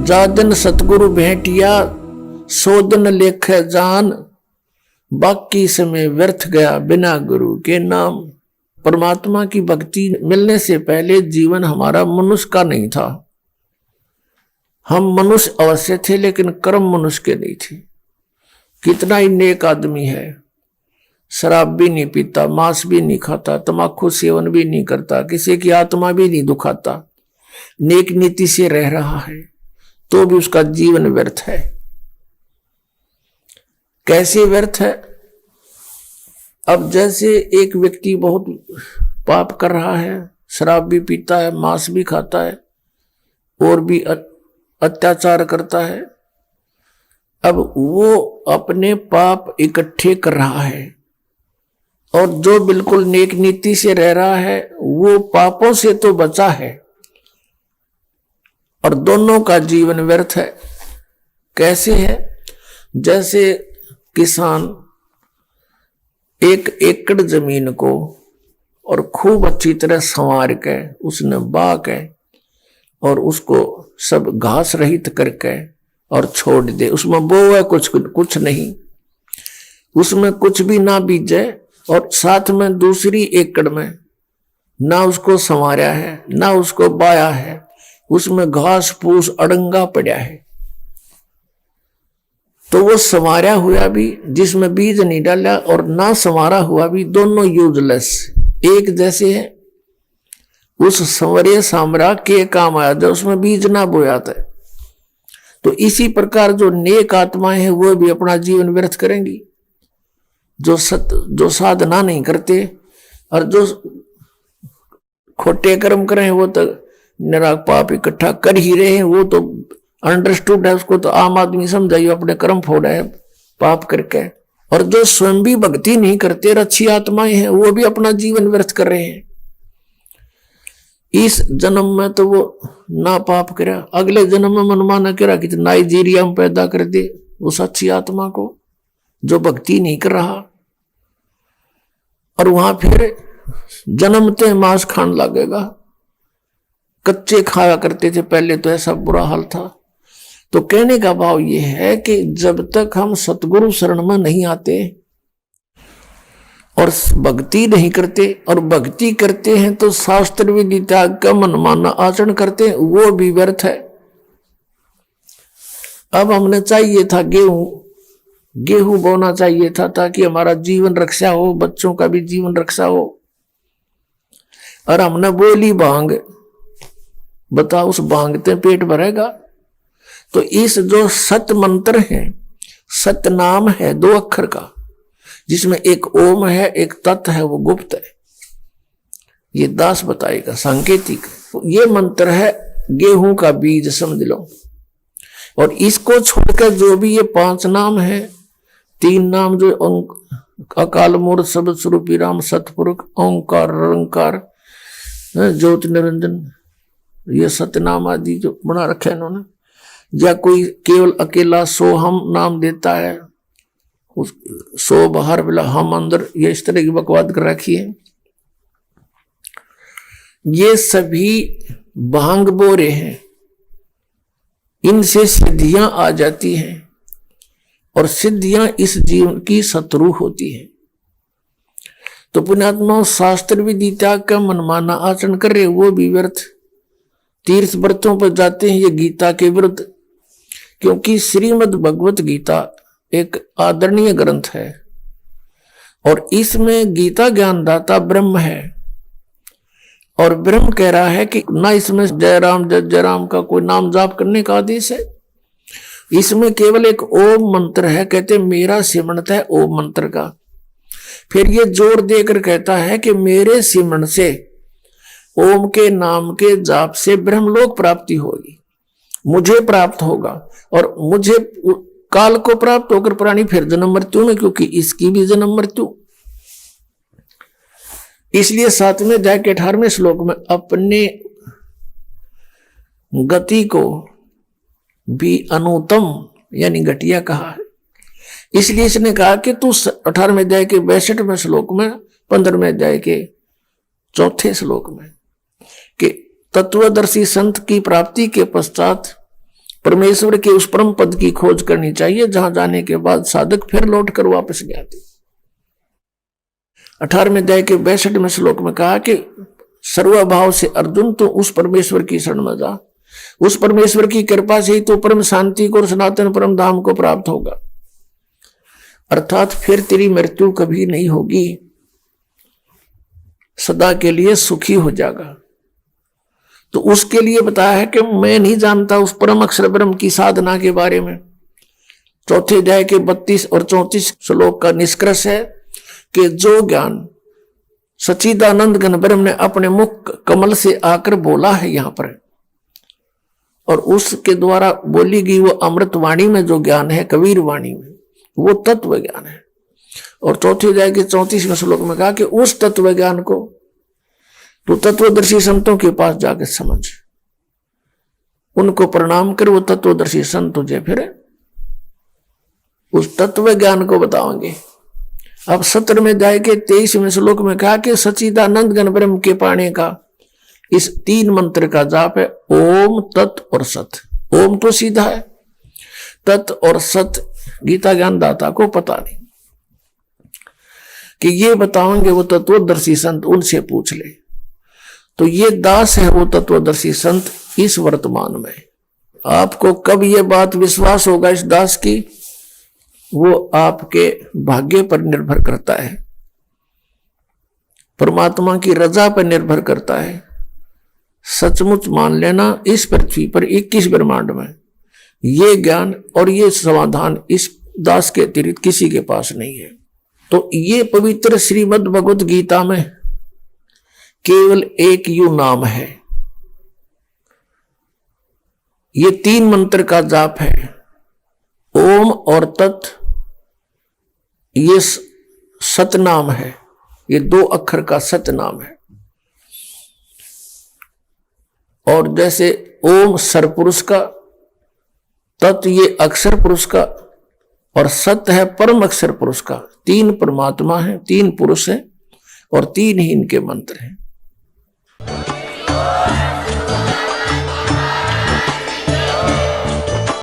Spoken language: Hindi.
जादन सतगुरु भेंटिया सोदन लेख जान, बाकी समय व्यर्थ गया बिना गुरु के नाम। परमात्मा की भक्ति मिलने से पहले जीवन हमारा मनुष्य का नहीं था। हम मनुष्य अवश्य थे लेकिन कर्म मनुष्य के नहीं थे। कितना ही नेक आदमी है, शराब भी नहीं पीता, मांस भी नहीं खाता, तम्बाकू सेवन भी नहीं करता, किसी की आत्मा भी नहीं दुखाता, नेक नीति से रह रहा है, तो भी उसका जीवन व्यर्थ है। कैसे व्यर्थ है? अब जैसे एक व्यक्ति बहुत पाप कर रहा है, शराब भी पीता है, मांस भी खाता है और भी अत्याचार करता है। अब वो अपने पाप इकट्ठे कर रहा है और जो बिल्कुल नेक नीति से रह रहा है वो पापों से तो बचा है और दोनों का जीवन व्यर्थ है। कैसे है? जैसे किसान 1 एकड़ जमीन को और खूब अच्छी तरह संवार के उसने बा के और उसको सब घास रहित करके और छोड़ दे, उसमें बोए कुछ नहीं, उसमें कुछ भी ना बीजे और साथ में दूसरी एकड़ में ना उसको संवारा है ना उसको बाया है, उसमें घास फूस अड़ंगा पड़ा है, तो वो संवारा हुआ भी जिसमें बीज नहीं डाला और ना संवारा हुआ भी दोनों यूजलेस एक जैसे है। उस संवरे सामरा के काम आया जो उसमें बीज ना बोया था। तो इसी प्रकार जो नेक आत्माएं हैं वो भी अपना जीवन व्यर्थ करेंगी। जो साधना नहीं करते और जो खोटे कर्म करें वो तो निराग पाप इकट्ठा कर ही रहे हैं, वो तो अंडरस्टूड है, उसको तो आम आदमी समझाइए अपने कर्म फोड़ा है पाप करके। और जो स्वयं भी भक्ति नहीं करते अच्छी आत्माएं हैं वो भी अपना जीवन व्यर्थ कर रहे हैं। इस जन्म में तो वो ना पाप करा, अगले जन्म में मनमाना करा कि नाइजीरिया में पैदा कर दे उस अच्छी आत्मा को जो भक्ति नहीं कर रहा, और वहां फिर जन्मते मांस खान लगेगा। कच्चे खाया करते थे पहले, तो ऐसा बुरा हाल था। तो कहने का भाव ये है कि जब तक हम सतगुरु शरण में नहीं आते और भक्ति नहीं करते, और भक्ति करते हैं तो शास्त्र विधि त्याग का मनमाना आचरण करते हैं, वो भी व्यर्थ है। अब हमने चाहिए था गेहूं बोना चाहिए था ताकि हमारा जीवन रक्षा हो, बच्चों का भी जीवन रक्षा हो, और हमने बोली भांग। बताओ उस भांग से पेट भरेगा? तो इस जो सत मंत्र है, सत नाम है 2 अक्षर का, जिसमें एक ओम है एक तत् है, वो गुप्त है, ये दास बताएगा सांकेतिक। ये मंत्र है गेहूं का बीज समझ लो। और इसको छोड़कर जो भी ये 5 नाम है, 3 नाम जो अकाल मूर्त शब्द स्वरूपी राम सतपुरुष ओंकार निरंकार ज्योति निरंजन, ये सतनाम आदि जो बना रखे इन्होंने, या कोई केवल अकेला सो हम नाम देता है, सो बाहर बिला हम अंदर, ये इस तरह की बकवाद कर रखी है। ये सभी भांग बोरे हैं, इनसे सिद्धियां आ जाती हैं और सिद्धियां इस जीवन की शत्रु होती है। तो पुण्यात्मा शास्त्र विधि त्याग का मनमाना आचरण कर रहे वो भी व्यर्थ। तीर्थ व्रतों पर जाते हैं ये गीता के विरुद्ध, क्योंकि श्रीमद् भगवत गीता एक आदरणीय ग्रंथ है और इसमें गीता ज्ञानदाता ब्रह्म है, और ब्रह्म कह रहा है कि ना इसमें जय राम जय जय राम का कोई नाम जाप करने का आदेश है, इसमें केवल एक ओम मंत्र है। कहते मेरा सिमरन है ओम मंत्र का। फिर ये जोर देकर कहता है कि मेरे सिमरन से, ओम के नाम के जाप से ब्रह्मलोक प्राप्ति होगी, मुझे प्राप्त होगा, और मुझे काल को प्राप्त होकर प्राणी फिर जन्म मृत्यु में, क्योंकि इसकी भी जन्म मृत्यु। इसलिए 7वें अध्याय के 18वें श्लोक में अपने गति को भी अनुत्तम यानी घटिया कहा है। इसलिए इसने कहा कि तू 18वें अध्याय के 62वें श्लोक में, 15वें अध्याय के 4थे श्लोक में कि तत्वदर्शी संत की प्राप्ति के पश्चात परमेश्वर के उस परम पद की खोज करनी चाहिए, जहां जाने के बाद साधक फिर लौट कर वापस गया। 18वें अध्याय के 62वें श्लोक में कहा कि सर्वभाव से अर्जुन तो उस परमेश्वर की शरण में जा, उस परमेश्वर की कृपा से ही तो परम शांति को और सनातन परम धाम को प्राप्त होगा, अर्थात फिर तेरी मृत्यु कभी नहीं होगी, सदा के लिए सुखी हो जाएगा। तो उसके लिए बताया है कि मैं नहीं जानता उस परम अक्षर ब्रह्म की साधना के बारे में। चौथे अध्याय के 32 और 34 श्लोक का निष्कर्ष है कि जो ज्ञान सच्चिदानंद घन ब्रह्म ने अपने मुख कमल से आकर बोला है यहां पर, और उसके द्वारा बोली गई वो अमृत वाणी में जो ज्ञान है, कबीर वाणी में, वो तत्व ज्ञान है। और चौथे अध्याय के 34वें श्लोक में कहा कि उस तत्व ज्ञान को तो तत्वदर्शी संतों के पास जाकर समझ, उनको प्रणाम कर, वो तत्वदर्शी संत तुझे फिर उस तत्व ज्ञान को बताओगे। अब 17वें अध्याय के 23वें श्लोक में कहा कि सच्चिदानंद घन ब्रह्म के पाने का इस 3 मंत्र का जाप है ओम, तत् और सत। ओम तो सीधा है, तत् और सत गीता ज्ञान दाता को पता नहीं, कि ये बताओगे वो तत्वदर्शी संत, उनसे पूछ ले। तो ये दास है वो तत्वदर्शी संत इस वर्तमान में। आपको कब ये बात विश्वास होगा इस दास की, वो आपके भाग्य पर निर्भर करता है, परमात्मा की रजा पर निर्भर करता है। सचमुच मान लेना इस पृथ्वी पर 21 ब्रह्मांड में ये ज्ञान और ये समाधान इस दास के अतिरिक्त किसी के पास नहीं है। तो ये पवित्र श्रीमद् भगवत गीता में केवल एक यू नाम है, ये 3 मंत्र का जाप है, ओम और तत्, ये सतनाम है, ये 2 अक्षर का सतनाम है। और जैसे ओम सरपुरुष का, तत् ये अक्षर पुरुष का, और सत है परम अक्षर पुरुष का। 3 परमात्मा है, 3 पुरुष है और 3 ही इनके मंत्र हैं।